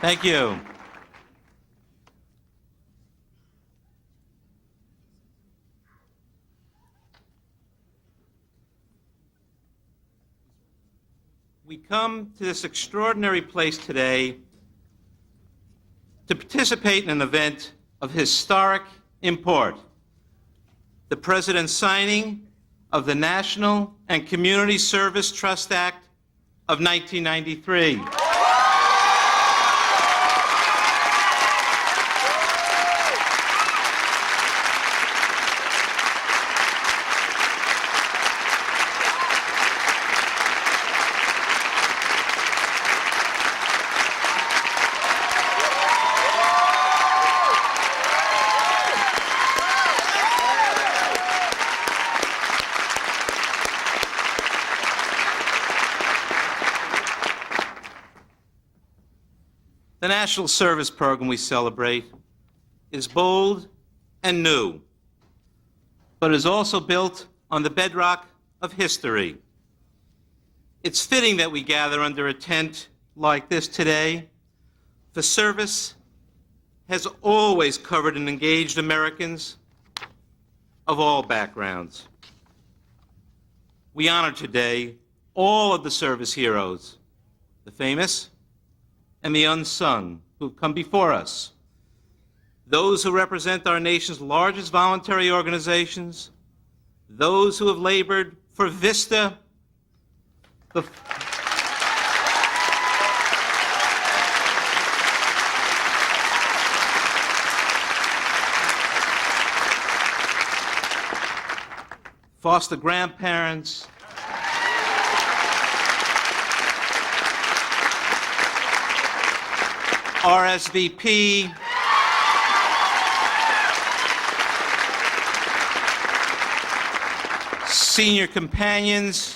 Thank you. We come to this extraordinary place today to participate in an event of historic import, the President's signing of the National and Community Service Trust Act of 1993. The National Service Program we celebrate is bold and new, but is also built on the bedrock of history. It's fitting that we gather under a tent like this today. The service has always covered and engaged Americans of all backgrounds. We honor today all of the service heroes, the famous and the unsung, who've come before us, those who represent our nation's largest voluntary organizations, those who have labored for VISTA, foster grandparents, RSVP, senior companions,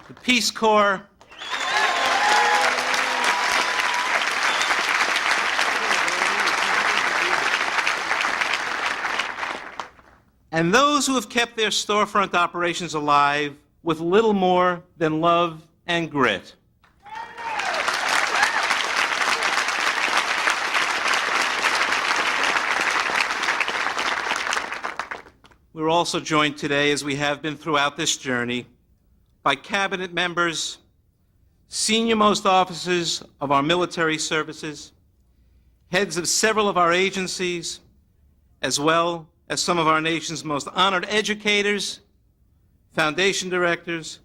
the Peace Corps, and those who have kept their storefront operations alive with little more than love and grit. We're also joined today, as we have been throughout this journey, by cabinet members, senior-most officers of our military services, heads of several of our agencies, as well as some of our nation's most honored educators, foundation directors,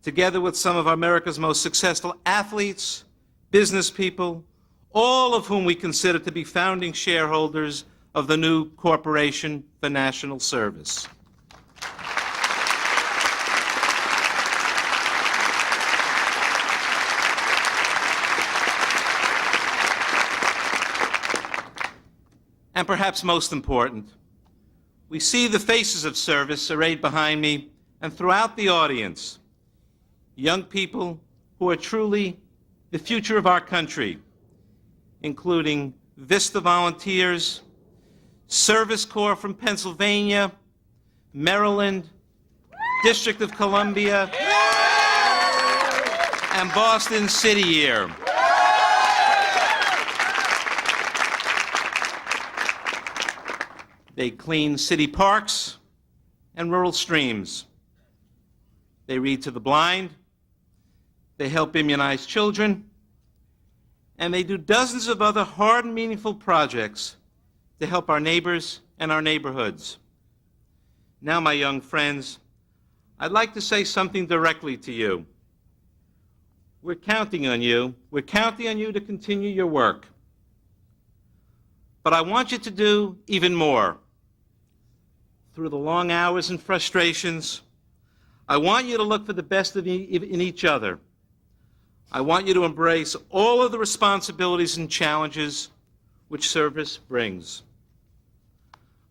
together with some of America's most successful athletes, business people, all of whom we consider to be founding shareholders of the new Corporation for National Service. And perhaps most important, we see the faces of service arrayed behind me and throughout the audience, young people who are truly the future of our country, including VISTA volunteers, Service Corps from Pennsylvania, Maryland, District of Columbia, and Boston City Year. They clean city parks and rural streams. They read to the blind, they help immunize children, and they do dozens of other hard and meaningful projects to help our neighbors and our neighborhoods. Now, my young friends, I'd like to say something directly to you. We're counting on you. We're counting on you to continue your work. But I want you to do even more. Through the long hours and frustrations, I want you to look for the best in each other. I want you to embrace all of the responsibilities and challenges which service brings.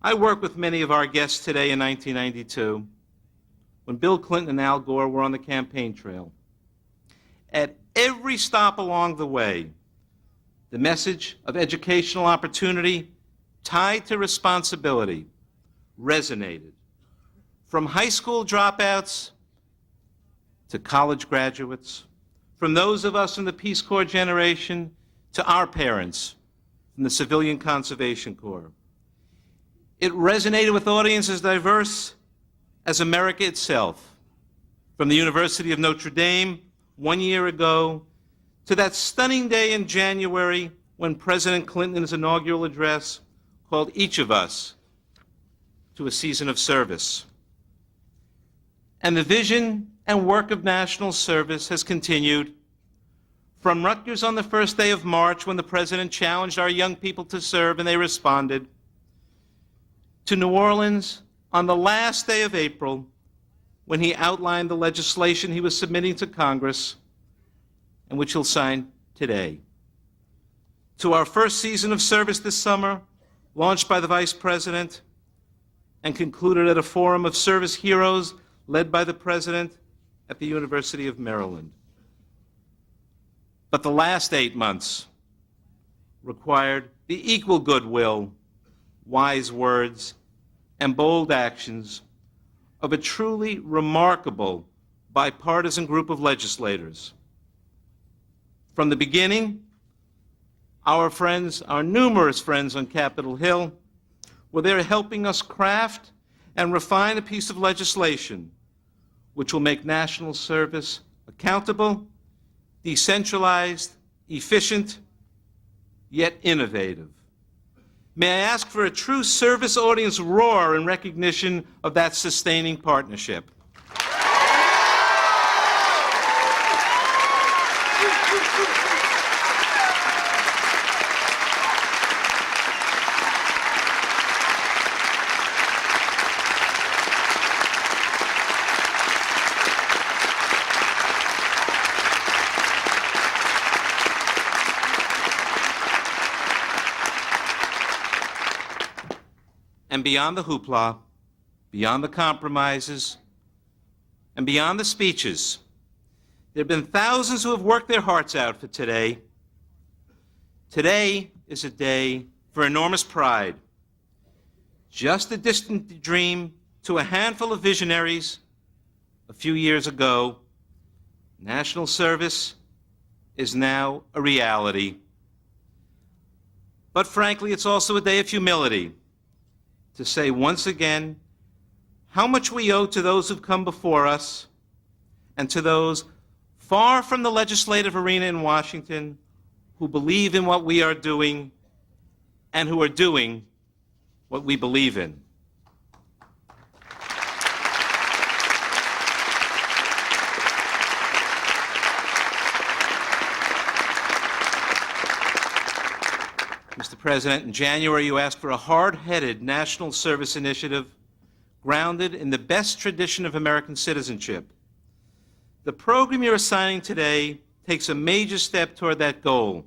I worked with many of our guests today in 1992 when Bill Clinton and Al Gore were on the campaign trail. At every stop along the way, the message of educational opportunity tied to responsibility resonated. From high school dropouts to college graduates, from those of us in the Peace Corps generation to our parents from the Civilian Conservation Corps. It resonated with audiences diverse as America itself, from the University of Notre Dame 1 year ago to that stunning day in January when President Clinton's inaugural address called each of us to a season of service. And the vision and work of national service has continued from Rutgers on the first day of March when the President challenged our young people to serve and they responded, to New Orleans on the last day of April when he outlined the legislation he was submitting to Congress and which he'll sign today, to our first season of service this summer, launched by the Vice President and concluded at a forum of service heroes led by the President at the University of Maryland. But the last 8 months required the equal goodwill, wise words, and bold actions of a truly remarkable bipartisan group of legislators. From the beginning, our numerous friends on Capitol Hill, were there helping us craft and refine a piece of legislation which will make national service accountable, decentralized, efficient, yet innovative. May I ask for a true service audience roar in recognition of that sustaining partnership? And beyond the hoopla, beyond the compromises, and beyond the speeches, there have been thousands who have worked their hearts out for today. Today is a day for enormous pride. Just a distant dream to a handful of visionaries a few years ago, national service is now a reality. But frankly, it's also a day of humility, to say once again how much we owe to those who've come before us and to those far from the legislative arena in Washington who believe in what we are doing and who are doing what we believe in. Mr. President, in January you asked for a hard-headed national service initiative grounded in the best tradition of American citizenship. The program you're assigning today takes a major step toward that goal.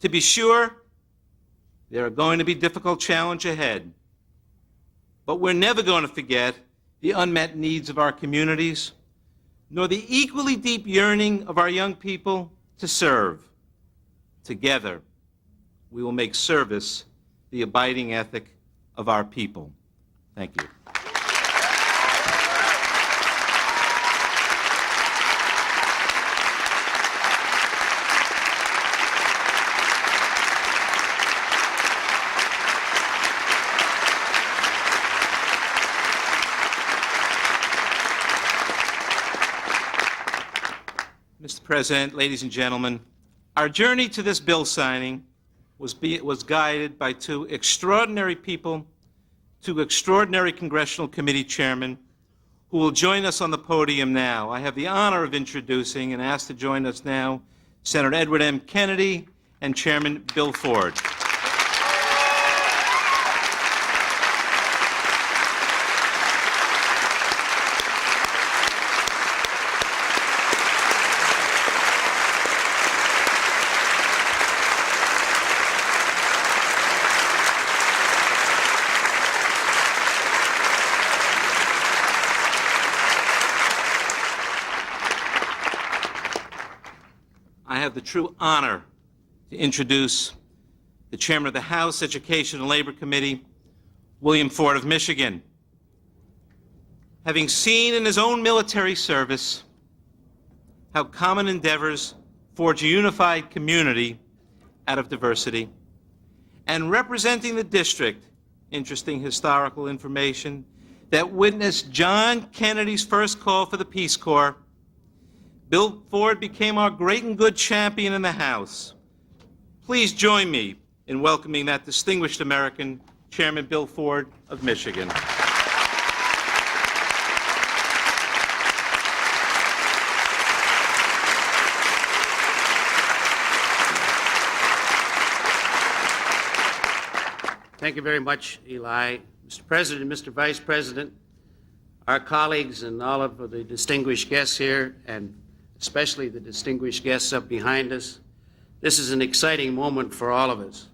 To be sure, there are going to be difficult challenges ahead, but we're never going to forget the unmet needs of our communities, nor the equally deep yearning of our young people to serve. Together, we will make service the abiding ethic of our people. Thank you. Mr. President, ladies and gentlemen, our journey to this bill signing was guided by two extraordinary people, two extraordinary congressional committee chairmen who will join us on the podium now. I have the honor of introducing and asked to join us now Senator Edward M. Kennedy and Chairman Bill Ford. I have the true honor to introduce the Chairman of the House Education and Labor Committee, William Ford of Michigan. having seen in his own military service how common endeavors forge a unified community out of diversity, and representing the district, interesting historical information, that witnessed John Kennedy's first call for the Peace Corps, Bill Ford became our great and good champion in the House. Please join me in welcoming that distinguished American, Chairman Bill Ford of Michigan. Thank you very much, Eli. Mr. President, Mr. Vice President, our colleagues and all of the distinguished guests here, and especially the distinguished guests up behind us, this is an exciting moment for all of us.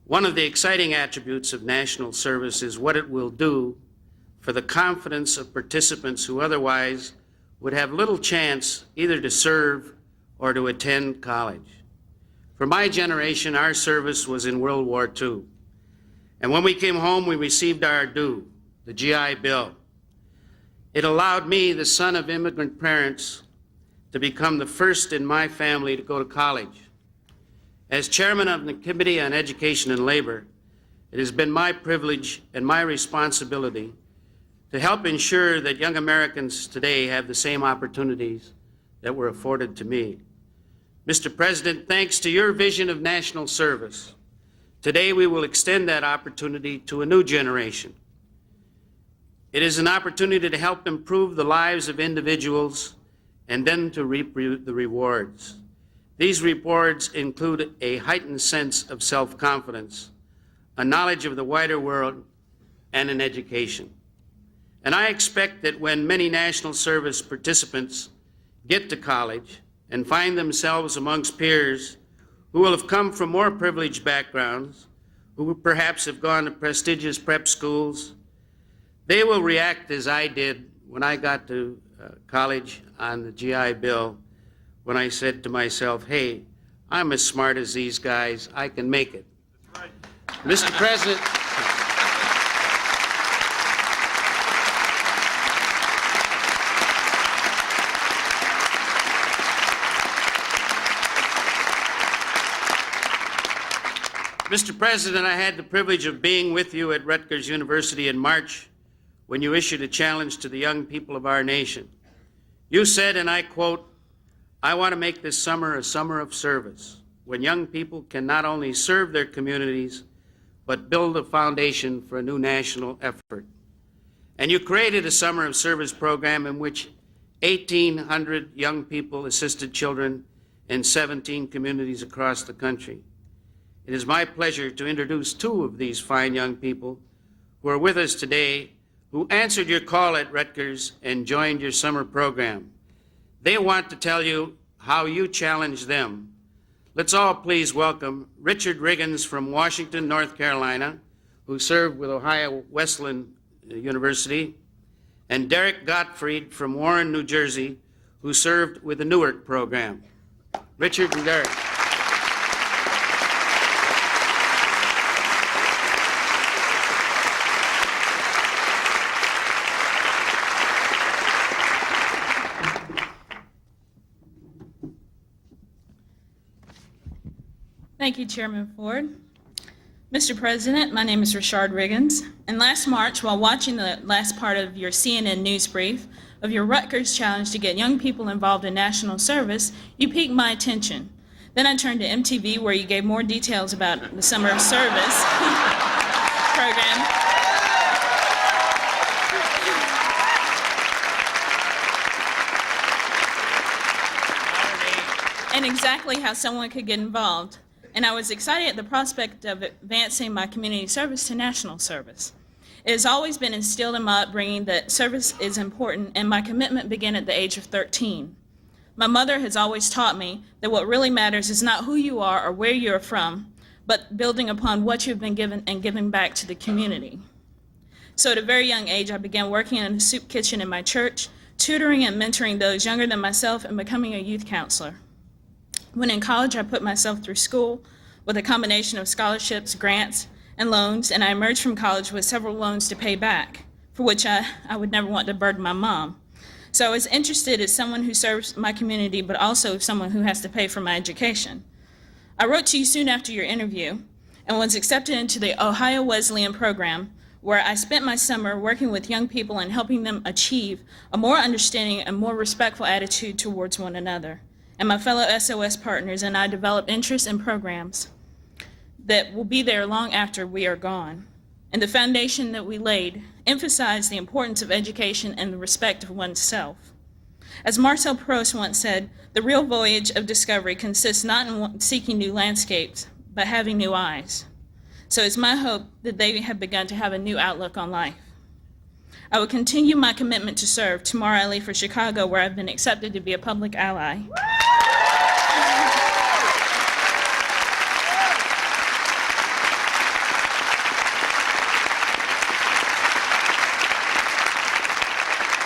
One of the exciting attributes of national service is what it will do for the confidence of participants who otherwise would have little chance either to serve or to attend college. For my generation, our service was in World War II. And when we came home, we received our due, the GI Bill. It allowed me, the son of immigrant parents, to become the first in my family to go to college. As chairman of the Committee on Education and Labor, it has been my privilege and my responsibility to help ensure that young Americans today have the same opportunities that were afforded to me. Mr. President, thanks to your vision of national service, today we will extend that opportunity to a new generation. It is an opportunity to help improve the lives of individuals and then to reap the rewards. These rewards include a heightened sense of self-confidence, a knowledge of the wider world, and an education. And I expect that when many national service participants get to college and find themselves amongst peers who will have come from more privileged backgrounds, who perhaps have gone to prestigious prep schools, they will react as I did when I got to college on the GI Bill, when I said to myself, hey, I'm as smart as these guys, I can make it. That's right. Mr. President, Mr. President, I had the privilege of being with you at Rutgers University in March when you issued a challenge to the young people of our nation. You said, and I quote, I want to make this summer a summer of service, when young people can not only serve their communities, but build a foundation for a new national effort. And you created a summer of service program in which 1,800 young people assisted children in 17 communities across the country. It is my pleasure to introduce two of these fine young people who are with us today, who answered your call at Rutgers and joined your summer program. They want to tell you how you challenged them. Let's all please welcome Richard Riggins from Washington, North Carolina, who served with Ohio Wesleyan University, and Derek Gottfried from Warren, New Jersey, who served with the Newark program. Richard and Derek. Thank you, Chairman Ford. Mr. President, my name is Richard Riggins, and last March, while watching the last part of your CNN news brief of your Rutgers challenge to get young people involved in national service, you piqued my attention. Then I turned to MTV, where you gave more details about the Summer of Service program. And exactly how someone could get involved. And I was excited at the prospect of advancing my community service to national service. It has always been instilled in my upbringing that service is important, and my commitment began at the age of 13. My mother has always taught me that what really matters is not who you are or where you are from, but building upon what you've been given and giving back to the community. So at a very young age, I began working in a soup kitchen in my church, tutoring and mentoring those younger than myself, and becoming a youth counselor. When in college, I put myself through school with a combination of scholarships, grants, and loans, and I emerged from college with several loans to pay back. for which I would never want to burden my mom. So I was interested as someone who serves my community, but also someone who has to pay for my education. I wrote to you soon after your interview and was accepted into the Ohio Wesleyan program, where I spent my summer working with young people and helping them achieve a more understanding and more respectful attitude towards one another. And my fellow SOS partners and I developed interests in programs that will be there long after we are gone. And the foundation that we laid emphasized the importance of education and the respect of oneself. As Marcel Proust once said, the real voyage of discovery consists not in seeking new landscapes, but having new eyes. So it's my hope that they have begun to have a new outlook on life. I will continue my commitment to serve. Tomorrow I leave for Chicago, where I've been accepted to be a public ally.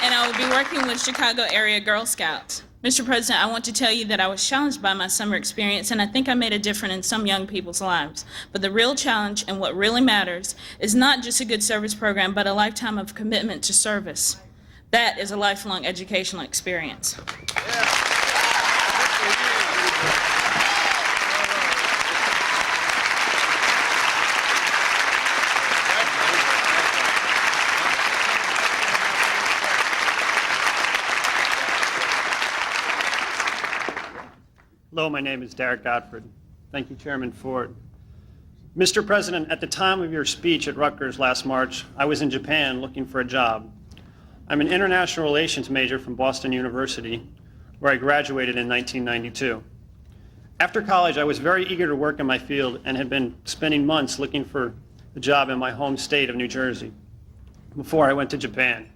And I will be working with Chicago area Girl Scouts. Mr. President, I want to tell you that I was challenged by my summer experience, and I think I made a difference in some young people's lives. But the real challenge and what really matters is not just a good service program, but a lifetime of commitment to service. That is a lifelong educational experience. Hello, my name is Derek Godford. Thank you, Chairman Ford. Mr. President, at the time of your speech at Rutgers last March, I was in Japan looking for a job. I'm an international relations major from Boston University, where I graduated in 1992. After college, I was very eager to work in my field and had been spending months looking for a job in my home state of New Jersey before I went to Japan.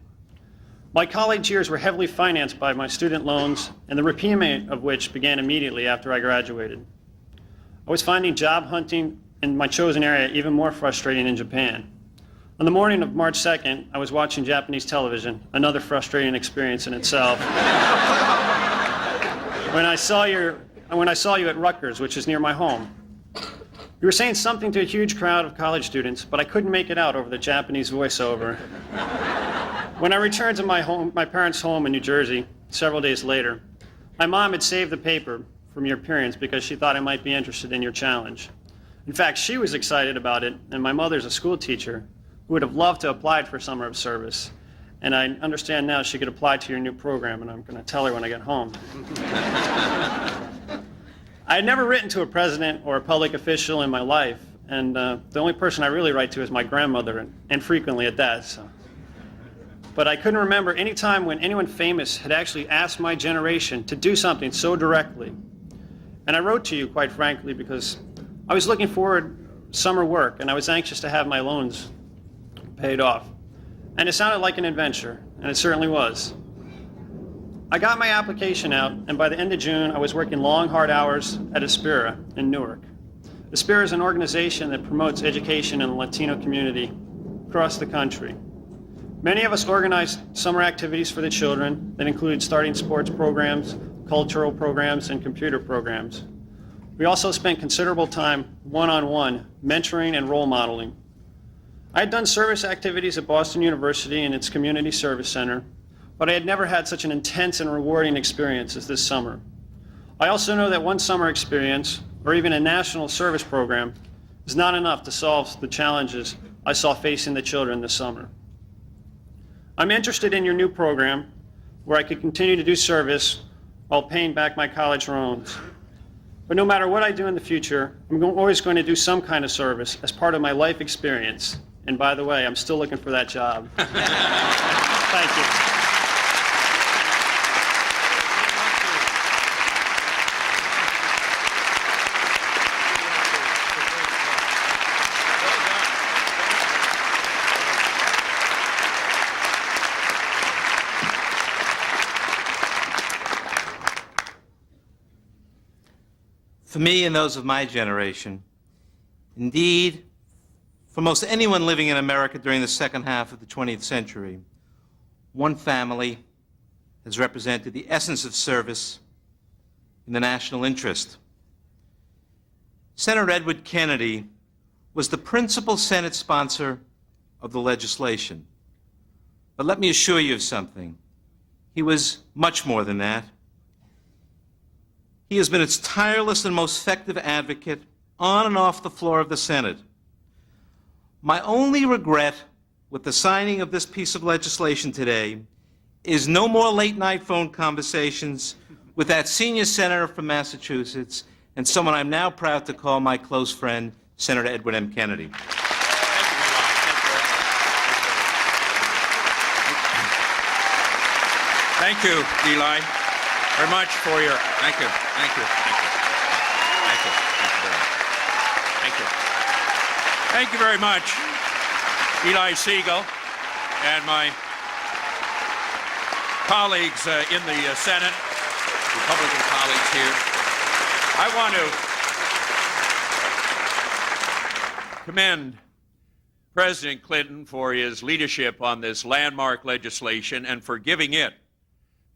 My college years were heavily financed by my student loans, and the repayment of which began immediately after I graduated. I was finding job hunting in my chosen area even more frustrating in Japan. On the morning of March 2nd, I was watching Japanese television, another frustrating experience in itself, when I saw you at Rutgers, which is near my home. You were saying something to a huge crowd of college students, but I couldn't make it out over the Japanese voiceover. When I returned to my parents' home in New Jersey several days later, my mom had saved the paper from your appearance because she thought I might be interested in your challenge. In fact, she was excited about it, and my mother's a school teacher who would have loved to apply for summer of service. And I understand now she could apply to your new program, and I'm going to tell her when I get home. I had never written to a president or a public official in my life, and the only person I really write to is my grandmother, and frequently at that. So. But I couldn't remember any time when anyone famous had actually asked my generation to do something so directly. And I wrote to you, quite frankly, because I was looking forward to summer work, and I was anxious to have my loans paid off. And it sounded like an adventure, and it certainly was. I got my application out, and by the end of June, I was working long, hard hours at Aspira in Newark. Aspira is an organization that promotes education in the Latino community across the country. Many of us organized summer activities for the children that included starting sports programs, cultural programs, and computer programs. We also spent considerable time one-on-one mentoring and role modeling. I had done service activities at Boston University and its Community Service Center, but I had never had such an intense and rewarding experience as this summer. I also know that one summer experience, or even a national service program, is not enough to solve the challenges I saw facing the children this summer. I'm interested in your new program where I could continue to do service while paying back my college loans. But no matter what I do in the future, I'm always going to do some kind of service as part of my life experience. And by the way, I'm still looking for that job. Thank you. For me and those of my generation, indeed, for most anyone living in America during the second half of the 20th century, one family has represented the essence of service in the national interest. Senator Edward Kennedy was the principal Senate sponsor of the legislation. But let me assure you of something. He was much more than that. He has been its tireless and most effective advocate on and off the floor of the Senate. My only regret with the signing of this piece of legislation today is no more late-night phone conversations with that senior senator from Massachusetts and someone I'm now proud to call my close friend, Senator Edward M. Kennedy. Thank you, Eli, very much for your. Thank you. Thank you. Thank you. Thank you. Thank you. Thank you very much, Eli Siegel, and my colleagues in the Senate, Republican colleagues here. I want to commend President Clinton for his leadership on this landmark legislation and for giving it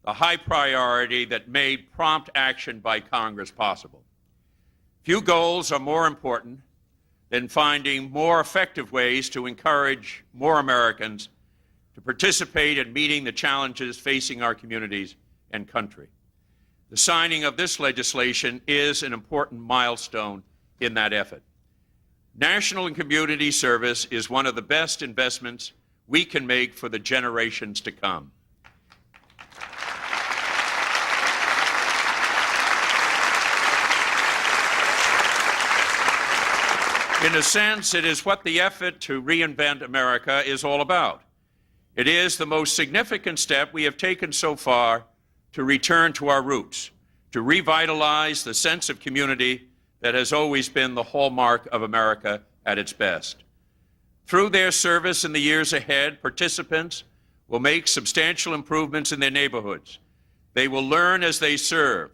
the high priority that made prompt action by Congress possible. Few goals are more important than finding more effective ways to encourage more Americans to participate in meeting the challenges facing our communities and country. The signing of this legislation is an important milestone in that effort. National and community service is one of the best investments we can make for the generations to come. In a sense, it is what the effort to reinvent America is all about. It is the most significant step we have taken so far to return to our roots, to revitalize the sense of community that has always been the hallmark of America at its best. Through their service in the years ahead, participants will make substantial improvements in their neighborhoods. They will learn as they serve.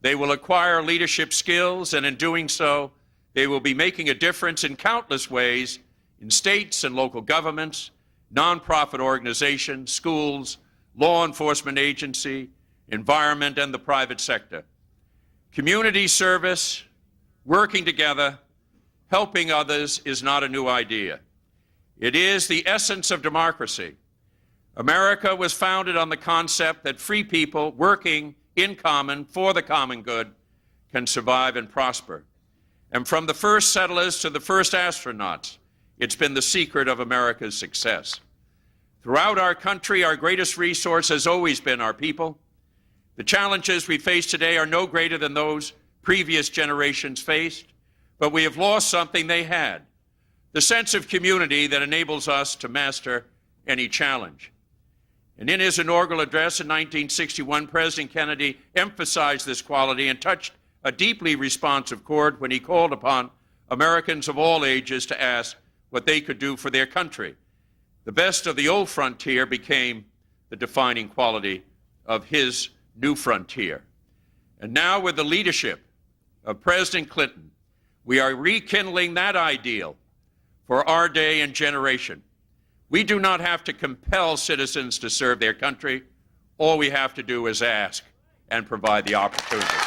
They will acquire leadership skills, and in doing so, they will be making a difference in countless ways in states and local governments, nonprofit organizations, schools, law enforcement agency, environment, and the private sector. Community service, working together, helping others is not a new idea. It is the essence of democracy. America was founded on the concept that free people working in common for the common good can survive and prosper. And from the first settlers to the first astronauts, it's been the secret of America's success. Throughout our country, our greatest resource has always been our people. The challenges we face today are no greater than those previous generations faced, but we have lost something they had, the sense of community that enables us to master any challenge. And in his inaugural address in 1961, President Kennedy emphasized this quality and touched a deeply responsive chord when he called upon Americans of all ages to ask what they could do for their country. The best of the old frontier became the defining quality of his new frontier. And now, with the leadership of President Clinton, we are rekindling that ideal for our day and generation. We do not have to compel citizens to serve their country. All we have to do is ask and provide the opportunity.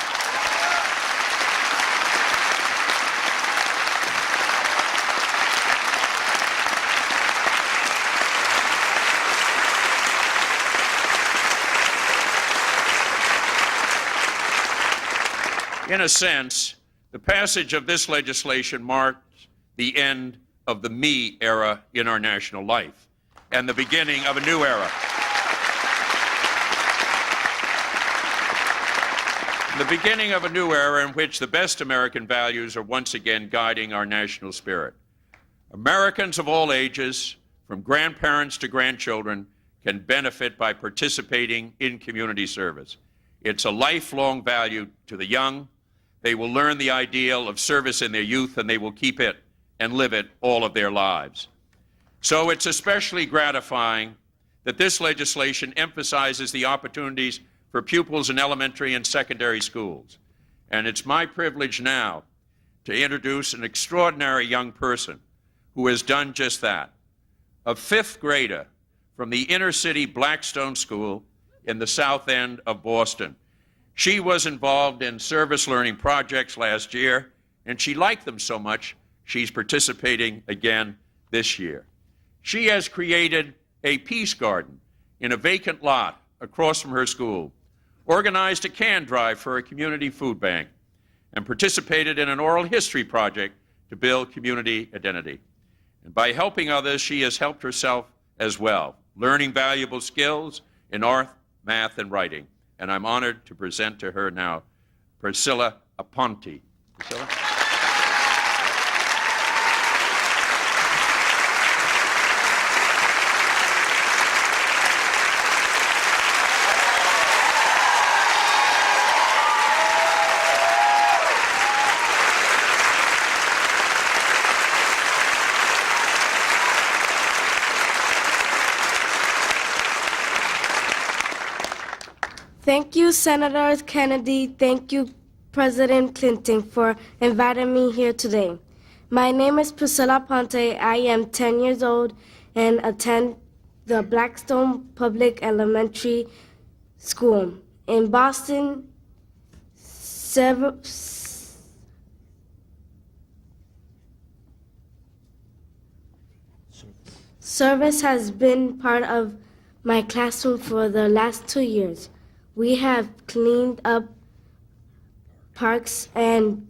In a sense, the passage of this legislation marks the end of the me era in our national life and the beginning of a new era. The beginning of a new era in which the best American values are once again guiding our national spirit. Americans of all ages, from grandparents to grandchildren, can benefit by participating in community service. It's a lifelong value to the young. They will learn the ideal of service in their youth, and they will keep it and live it all of their lives. So it's especially gratifying that this legislation emphasizes the opportunities for pupils in elementary and secondary schools. And it's my privilege now to introduce an extraordinary young person who has done just that. A fifth grader from the inner city Blackstone School in the South End of Boston. She was involved in service learning projects last year, and she liked them so much, she's participating again this year. She has created a peace garden in a vacant lot across from her school, organized a can drive for a community food bank, and participated in an oral history project to build community identity. And by helping others, she has helped herself as well, learning valuable skills in art, math, and writing. And I'm honored to present to her now Priscilla Aponte. Priscilla? Thank you, Senator Kennedy. Thank you, President Clinton, for inviting me here today. My name is Priscilla Ponte. I am 10 years old and attend the Blackstone Public Elementary School in Boston. Service has been part of my classroom for the last 2 years. We have cleaned up parks and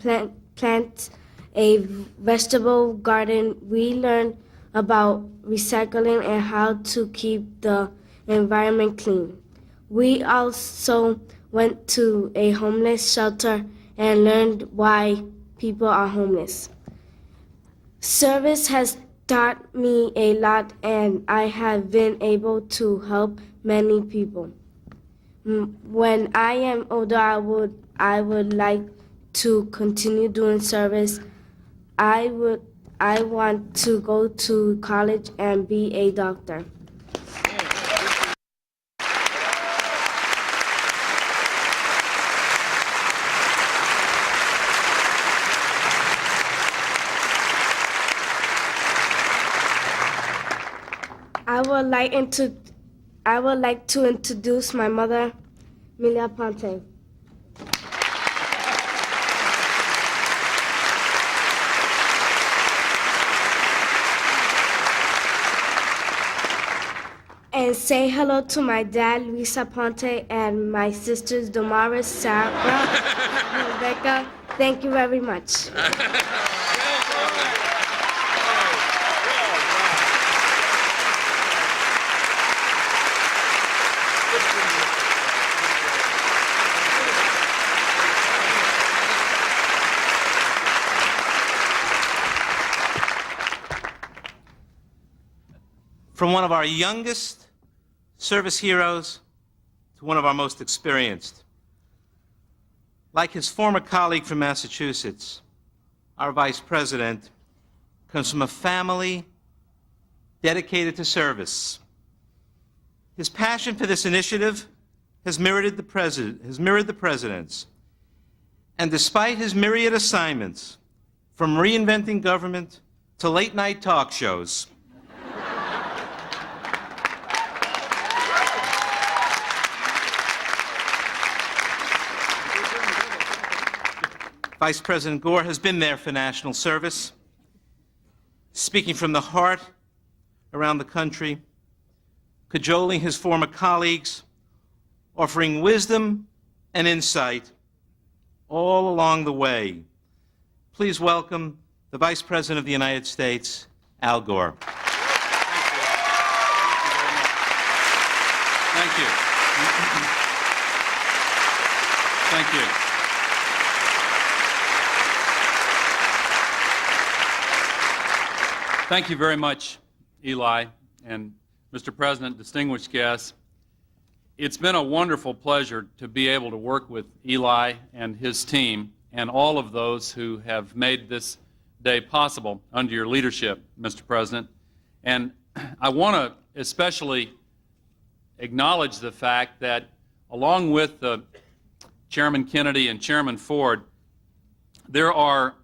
plant a vegetable garden. We learned about recycling and how to keep the environment clean. We also went to a homeless shelter and learned why people are homeless. Service has taught me a lot, and I have been able to help many people. When I am older, I would like to continue doing service. I want to go to college and be a doctor. I would like to introduce my mother, Milia Ponte. And say hello to my dad, Luisa Ponte, and my sisters, Damaris, Sarah, and Rebecca. Thank you very much. From one of our youngest service heroes to one of our most experienced. Like his former colleague from Massachusetts, our vice president comes from a family dedicated to service. His passion for this initiative has mirrored the president's. And despite his myriad assignments, from reinventing government to late-night talk shows, Vice President Gore has been there for national service, speaking from the heart around the country, cajoling his former colleagues, offering wisdom and insight all along the way. Please welcome the Vice President of the United States, Al Gore. Thank you. Thank you. Thank you very much, Eli, and Mr. President, distinguished guests. It's been a wonderful pleasure to be able to work with Eli and his team and all of those who have made this day possible under your leadership, Mr. President. And I want to especially acknowledge the fact that along with Chairman Kennedy and Chairman Ford, there are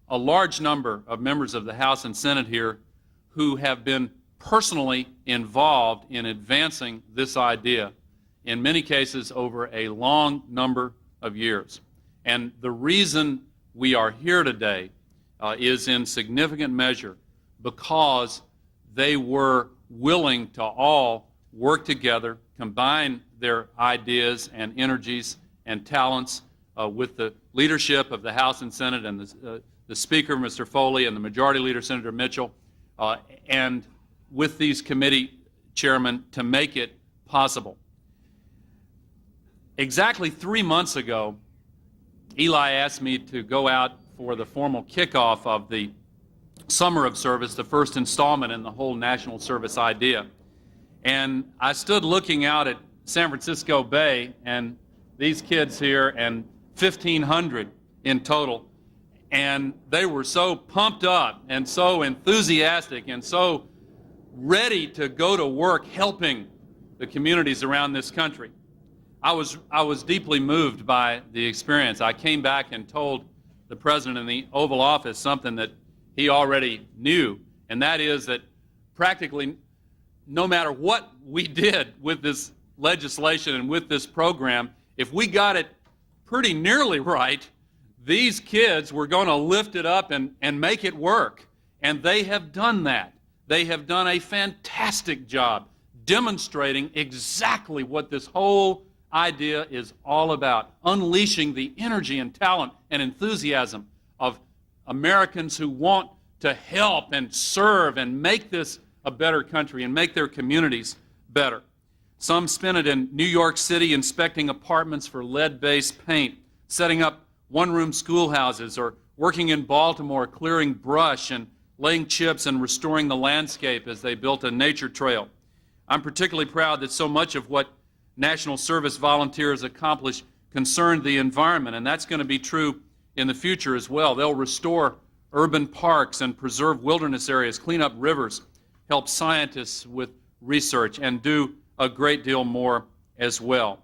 a large number of members of the House and Senate here who have been personally involved in advancing this idea, in many cases over a long number of years. And the reason we are here today is in significant measure because they were willing to all work together, combine their ideas and energies and talents with the leadership of the House and Senate and the Speaker, Mr. Foley, and the Majority Leader, Senator Mitchell, and with these committee chairmen to make it possible. Exactly 3 months ago, Eli asked me to go out for the formal kickoff of the Summer of Service, the first installment in the whole national service idea. And I stood looking out at San Francisco Bay and these kids here, and 1,500 in total, and they were so pumped up and so enthusiastic and so ready to go to work helping the communities around this country. I was deeply moved by the experience. I came back and told the President in the Oval Office something that he already knew, and that is that practically no matter what we did with this legislation and with this program, if we got it pretty nearly right, these kids were going to lift it up and make it work. And they have done that. They have done a fantastic job demonstrating exactly what this whole idea is all about, unleashing the energy and talent and enthusiasm of Americans who want to help and serve and make this a better country and make their communities better. Some spent it in New York City inspecting apartments for lead-based paint, setting up one-room schoolhouses, or working in Baltimore clearing brush and laying chips and restoring the landscape as they built a nature trail. I'm particularly proud that so much of what National Service volunteers accomplish concerned the environment, and that's going to be true in the future as well. They'll restore urban parks and preserve wilderness areas, clean up rivers, help scientists with research, and do a great deal more as well.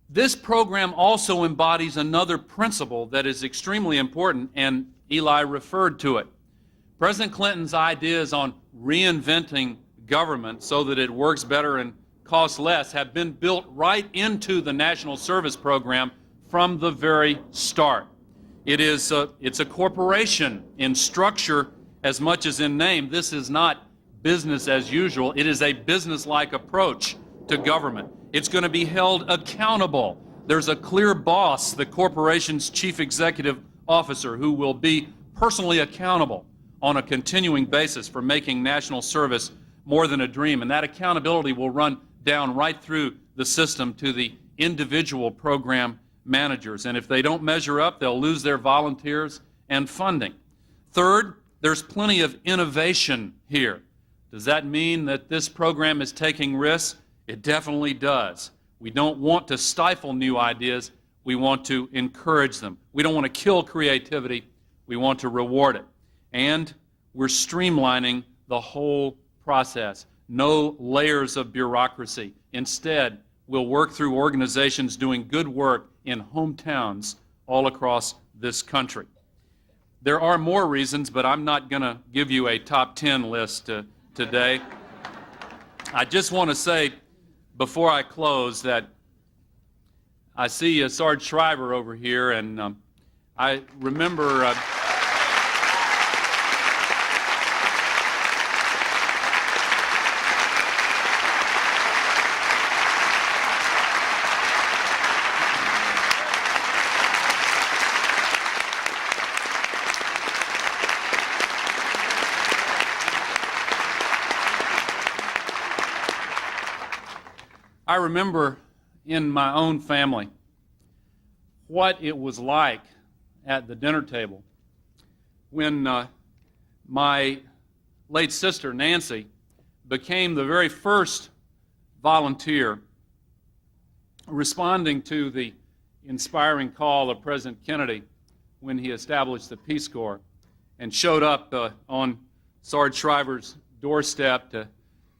This program also embodies another principle that is extremely important, and Eli referred to it. President Clinton's ideas on reinventing government so that it works better and costs less have been built right into the National Service Program from the very start. It's a corporation in structure as much as in name. This is not business as usual. It is a business-like approach to government. It's going to be held accountable. There's a clear boss, the corporation's chief executive officer, who will be personally accountable on a continuing basis for making national service more than a dream. And that accountability will run down right through the system to the individual program managers. And if they don't measure up, they'll lose their volunteers and funding. Third, there's plenty of innovation here. Does that mean that this program is taking risks? It definitely does. We don't want to stifle new ideas. We want to encourage them. We don't want to kill creativity. We want to reward it. And we're streamlining the whole process. No layers of bureaucracy. Instead, we'll work through organizations doing good work in hometowns all across this country. There are more reasons, but I'm not going to give you a top 10 list today. I just want to say before I close that I see Sarge Shriver over here, and I remember in my own family what it was like at the dinner table when my late sister, Nancy, became the very first volunteer responding to the inspiring call of President Kennedy when he established the Peace Corps and showed up on Sarge Shriver's doorstep to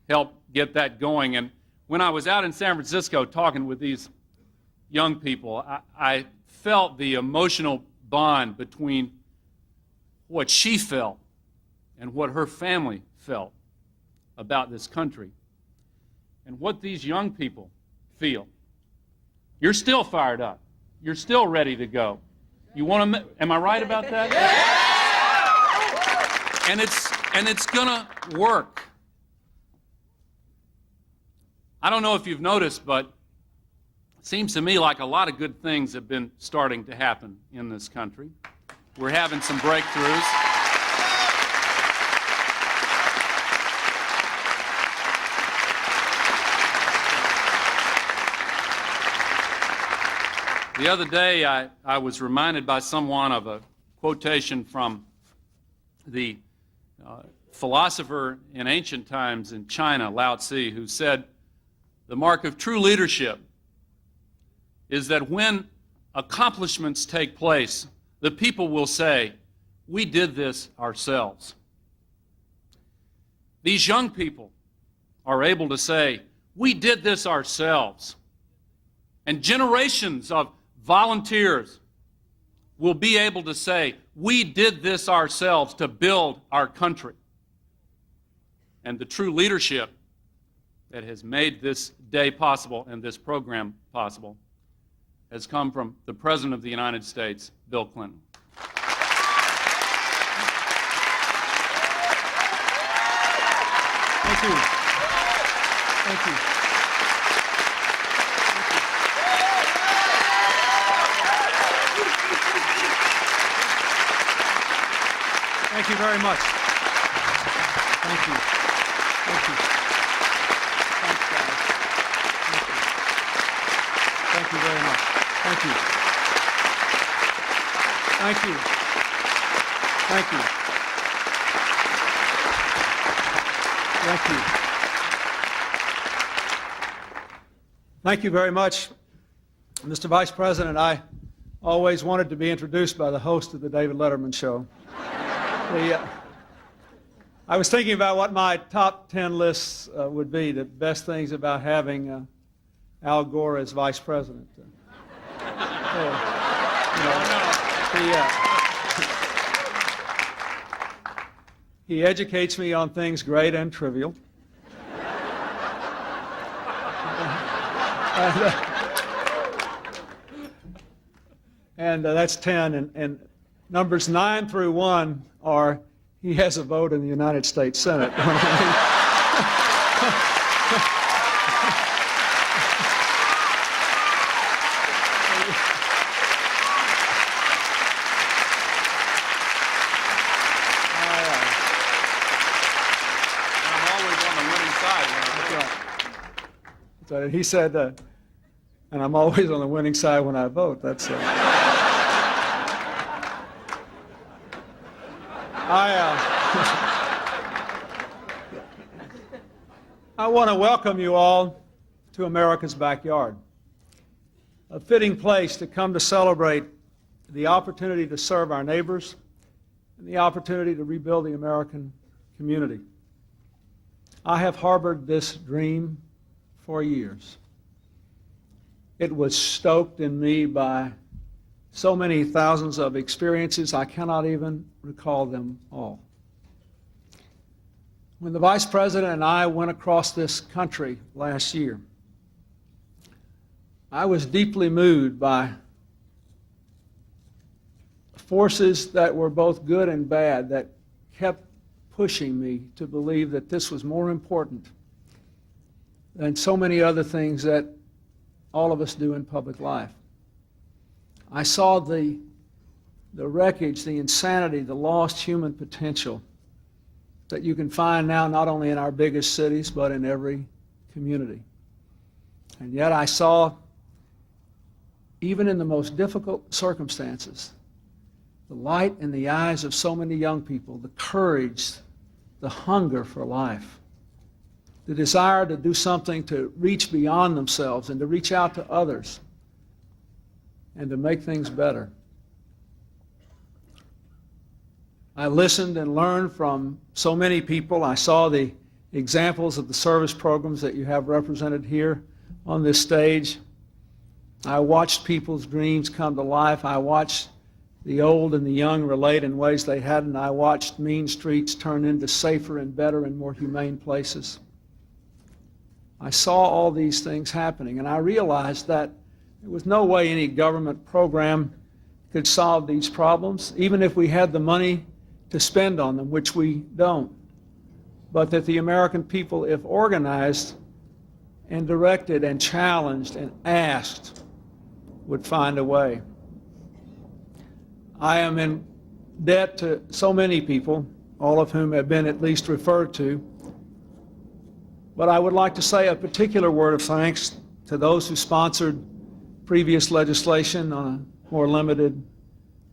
help get that going. And when I was out in San Francisco talking with these young people, I felt the emotional bond between what she felt and what her family felt about this country and what these young people feel. You're still fired up. You're still ready to go. You want to, am I right about that? And it's going to work. I don't know if you've noticed, but it seems to me like a lot of good things have been starting to happen in this country. We're having some breakthroughs. The other day, I was reminded by someone of a quotation from the philosopher in ancient times in China, Lao Tzu, who said, "The mark of true leadership is that when accomplishments take place, the people will say, 'We did this ourselves.'" These young people are able to say, "We did this ourselves." And generations of volunteers will be able to say, "We did this ourselves to build our country." And the true leadership that has made this day possible and this program possible has come from the President of the United States, Bill Clinton. Thank you. Thank you. Thank you very much. Thank you. Thank you. Thanks, guys. Thank you. Thank you very much. Thank you. Thank you. Thank you. Thank you. Thank you very much, Mr. Vice President. I always wanted to be introduced by the host of the David Letterman Show. I was thinking about what my top 10 lists would be, the best things about having Al Gore as Vice President. He educates me on things great and trivial. And that's 10. And numbers 9 through 1 are he has a vote in the United States Senate. So he said, and I'm always on the winning side when I vote. That's I want to welcome you all to America's backyard, a fitting place to come to celebrate the opportunity to serve our neighbors and the opportunity to rebuild the American community. I have harbored this dream for years. It was stoked in me by so many thousands of experiences, I cannot even recall them all. When the Vice President and I went across this country last year, I was deeply moved by forces that were both good and bad that kept pushing me to believe that this was more important than so many other things that all of us do in public life. I saw the wreckage, the insanity, the lost human potential that you can find now not only in our biggest cities but in every community. And yet I saw, even in the most difficult circumstances, the light in the eyes of so many young people, the courage, the hunger for life, the desire to do something to reach beyond themselves and to reach out to others and to make things better. I listened and learned from so many people. I saw the examples of the service programs that you have represented here on this stage. I watched people's dreams come to life. I watched the old and the young relate in ways they hadn't. I watched mean streets turn into safer and better and more humane places. I saw all these things happening, and I realized that there was no way any government program could solve these problems. Even if we had the money to spend on them, which we don't, but that the American people, if organized and directed and challenged and asked, would find a way. I am in debt to so many people, all of whom have been at least referred to, but I would like to say a particular word of thanks to those who sponsored previous legislation on a more limited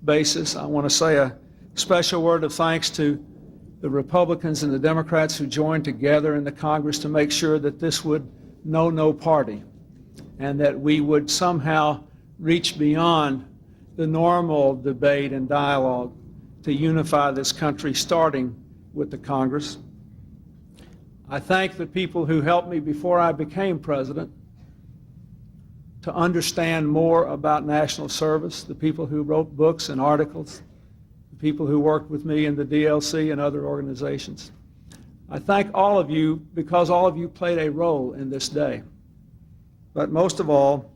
basis. I want to say a special word of thanks to the Republicans and the Democrats who joined together in the Congress to make sure that this would know no party and that we would somehow reach beyond the normal debate and dialogue to unify this country, starting with the Congress. I thank the people who helped me before I became president to understand more about national service, the people who wrote books and articles, the people who worked with me in the DLC and other organizations. I thank all of you because all of you played a role in this day. But most of all,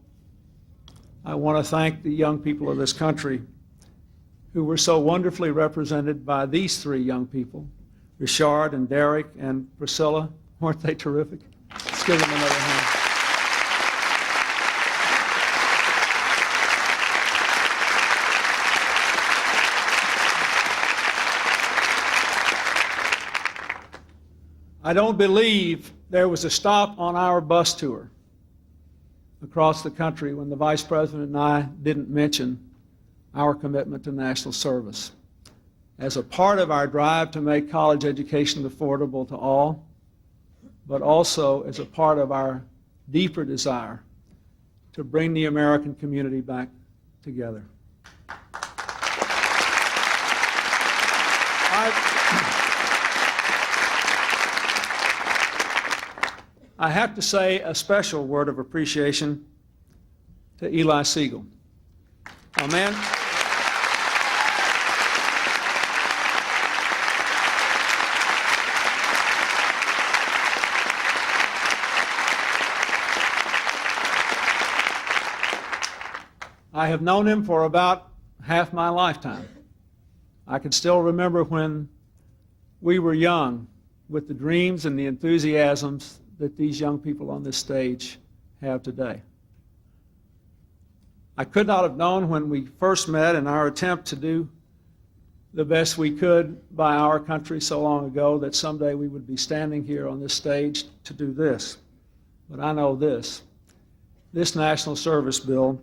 I want to thank the young people of this country who were so wonderfully represented by these three young people, Richard and Derek and Priscilla. Weren't they terrific? Let's give them another hand. I don't believe there was a stop on our bus tour across the country when the Vice President and I didn't mention our commitment to national service. As a part of our drive to make college education affordable to all, but also as a part of our deeper desire to bring the American community back together. I have to say a special word of appreciation to Eli Siegel. A man, I have known him for about half my lifetime. I can still remember when we were young with the dreams and the enthusiasms that these young people on this stage have today. I could not have known when we first met in our attempt to do the best we could by our country so long ago that someday we would be standing here on this stage to do this. But I know this national service bill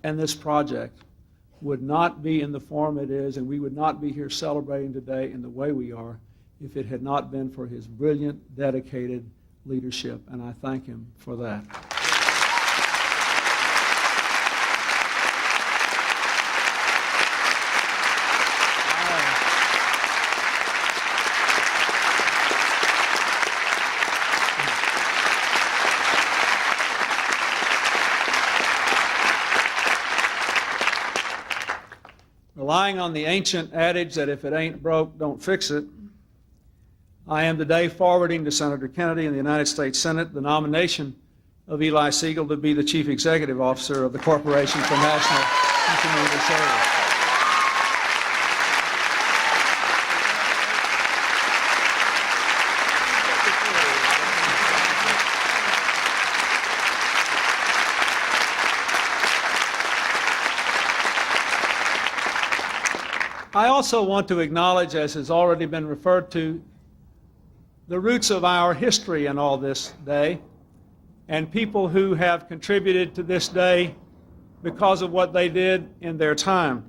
and this project would not be in the form it is, and we would not be here celebrating today in the way we are if it had not been for his brilliant, dedicated leadership, and I thank him for that. Relying on the ancient adage that if it ain't broke, don't fix it, I am today forwarding to Senator Kennedy and the United States Senate the nomination of Eli Siegel to be the Chief Executive Officer of the Corporation for National and Community Service. I also want to acknowledge, as has already been referred to, the roots of our history in all this day, and people who have contributed to this day because of what they did in their time.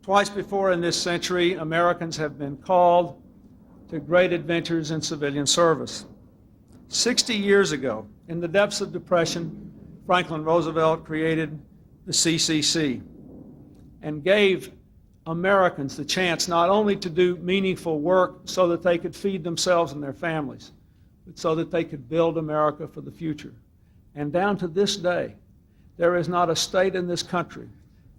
Twice before in this century, Americans have been called to great adventures in civilian service. 60 years ago, in the depths of depression, Franklin Roosevelt created the CCC and gave Americans the chance not only to do meaningful work so that they could feed themselves and their families, but so that they could build America for the future. And down to this day, there is not a state in this country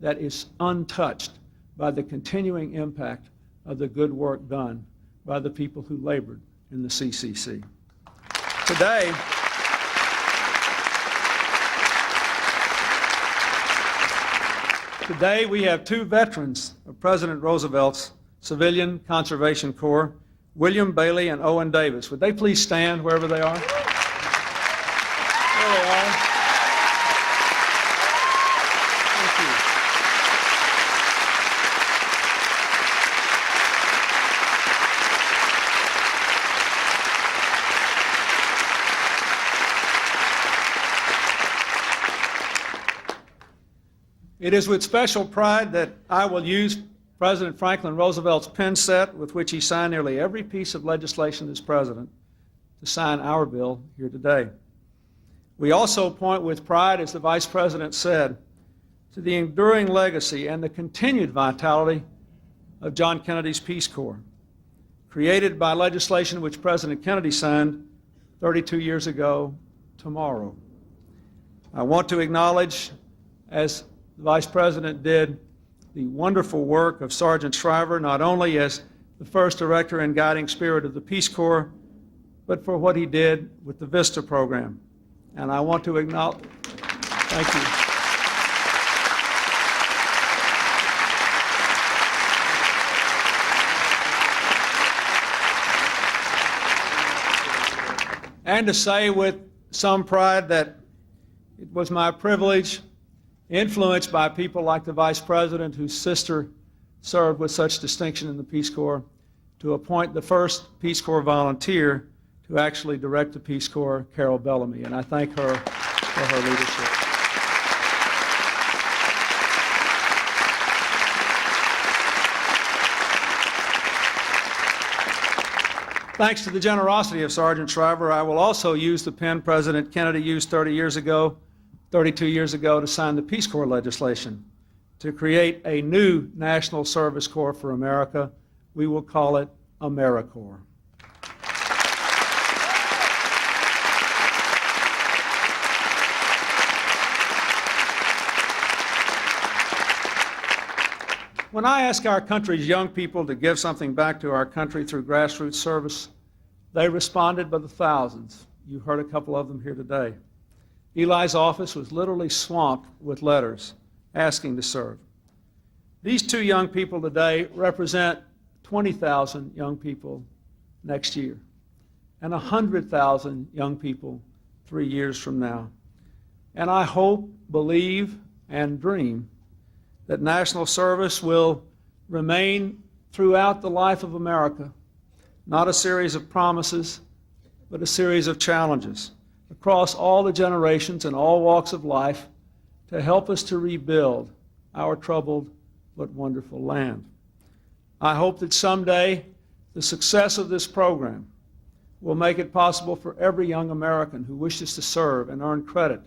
that is untouched by the continuing impact of the good work done by the people who labored in the CCC. Today we have two veterans of President Roosevelt's Civilian Conservation Corps, William Bailey and Owen Davis. Would they please stand wherever they are? There they are. Thank you. It is with special pride that I will use President Franklin Roosevelt's pen set with which he signed nearly every piece of legislation as president to sign our bill here today. We also point with pride, as the Vice President said, to the enduring legacy and the continued vitality of John Kennedy's Peace Corps, created by legislation which President Kennedy signed 32 years ago tomorrow. I want to acknowledge, as the Vice President did, the wonderful work of Sergeant Shriver, not only as the first director and guiding spirit of the Peace Corps, but for what he did with the VISTA program. And I want to acknowledge, thank you. And to say with some pride that it was my privilege, influenced by people like the Vice President, whose sister served with such distinction in the Peace Corps, to appoint the first Peace Corps volunteer to actually direct the Peace Corps, Carol Bellamy, and I thank her for her leadership. Thanks to the generosity of Sergeant Shriver, I will also use the pen President Kennedy used 32 years ago to sign the Peace Corps legislation to create a new National Service Corps for America. We will call it AmeriCorps. When I ask our country's young people to give something back to our country through grassroots service, they responded by the thousands. You heard a couple of them here today. Eli's office was literally swamped with letters asking to serve. These two young people today represent 20,000 young people next year and 100,000 young people 3 years from now. And I hope, believe, and dream that national service will remain throughout the life of America, not a series of promises, but a series of challenges across all the generations and all walks of life to help us to rebuild our troubled but wonderful land. I hope that someday the success of this program will make it possible for every young American who wishes to serve and earn credit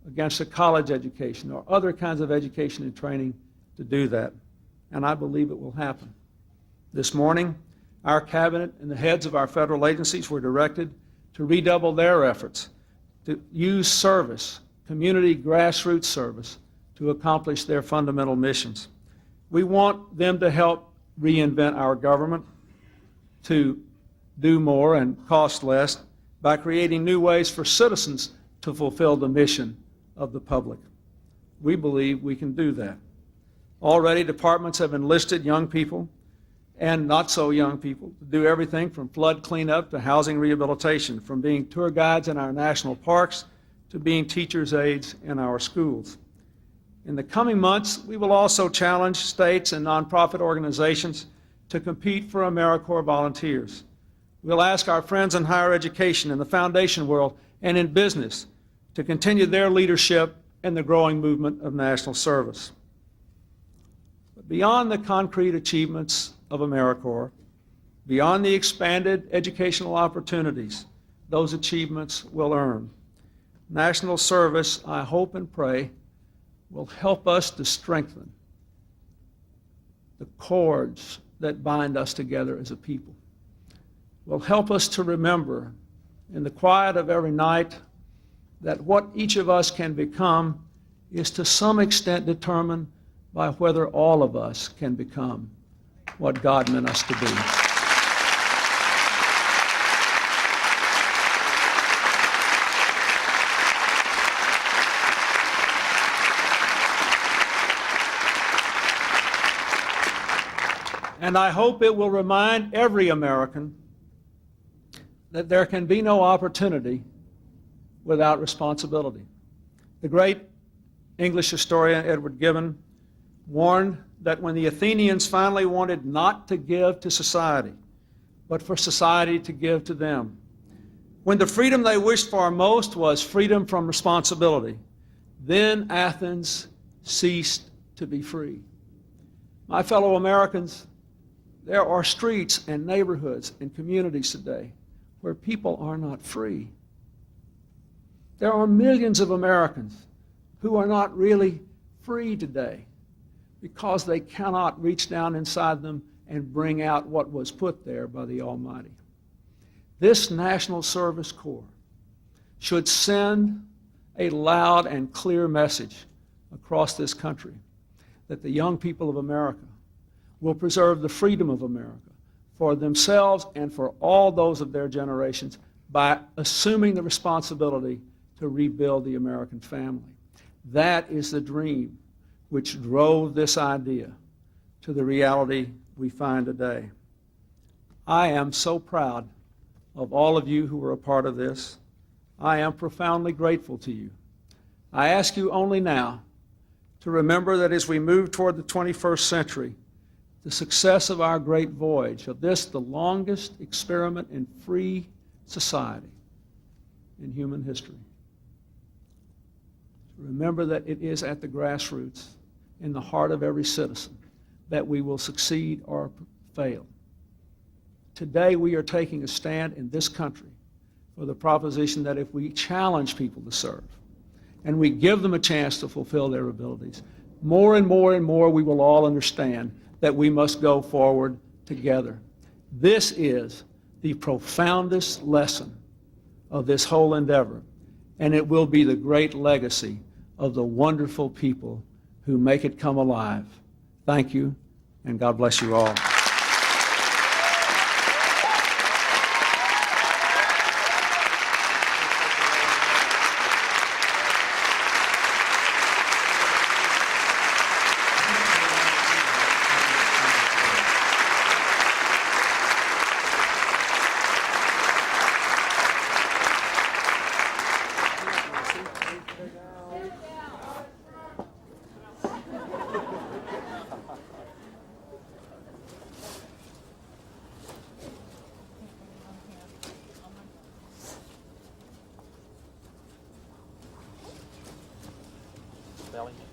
against a college education or other kinds of education and training to do that. And I believe it will happen. This morning, our cabinet and the heads of our federal agencies were directed to redouble their efforts to use service, community grassroots service, to accomplish their fundamental missions. We want them to help reinvent our government, to do more and cost less by creating new ways for citizens to fulfill the mission of the public. We believe we can do that. Already, departments have enlisted young people and not so young people to do everything from flood cleanup to housing rehabilitation, from being tour guides in our national parks to being teachers' aides in our schools. In the coming months, we will also challenge states and nonprofit organizations to compete for AmeriCorps volunteers. We'll ask our friends in higher education, in the foundation world, and in business to continue their leadership in the growing movement of national service. But beyond the concrete achievements of AmeriCorps, beyond the expanded educational opportunities those achievements will earn, national service, I hope and pray, will help us to strengthen the cords that bind us together as a people, will help us to remember in the quiet of every night that what each of us can become is to some extent determined by whether all of us can become what God meant us to be. And I hope it will remind every American that there can be no opportunity without responsibility. The great English historian Edward Gibbon warned that when the Athenians finally wanted not to give to society, but for society to give to them, when the freedom they wished for most was freedom from responsibility, then Athens ceased to be free. My fellow Americans, there are streets and neighborhoods and communities today where people are not free. There are millions of Americans who are not really free today because they cannot reach down inside them and bring out what was put there by the Almighty. This National Service Corps should send a loud and clear message across this country that the young people of America will preserve the freedom of America for themselves and for all those of their generations by assuming the responsibility to rebuild the American family. That is the dream which drove this idea to the reality we find today. I am so proud of all of you who are a part of this. I am profoundly grateful to you. I ask you only now to remember that as we move toward the 21st century, the success of our great voyage, of this, the longest experiment in free society in human history, remember that it is at the grassroots, in the heart of every citizen, that we will succeed or fail. Today we are taking a stand in this country for the proposition that if we challenge people to serve and we give them a chance to fulfill their abilities, more and more and more we will all understand that we must go forward together. This is the profoundest lesson of this whole endeavor, and it will be the great legacy of the wonderful people who make it come alive. Thank you, and God bless you all. Belly.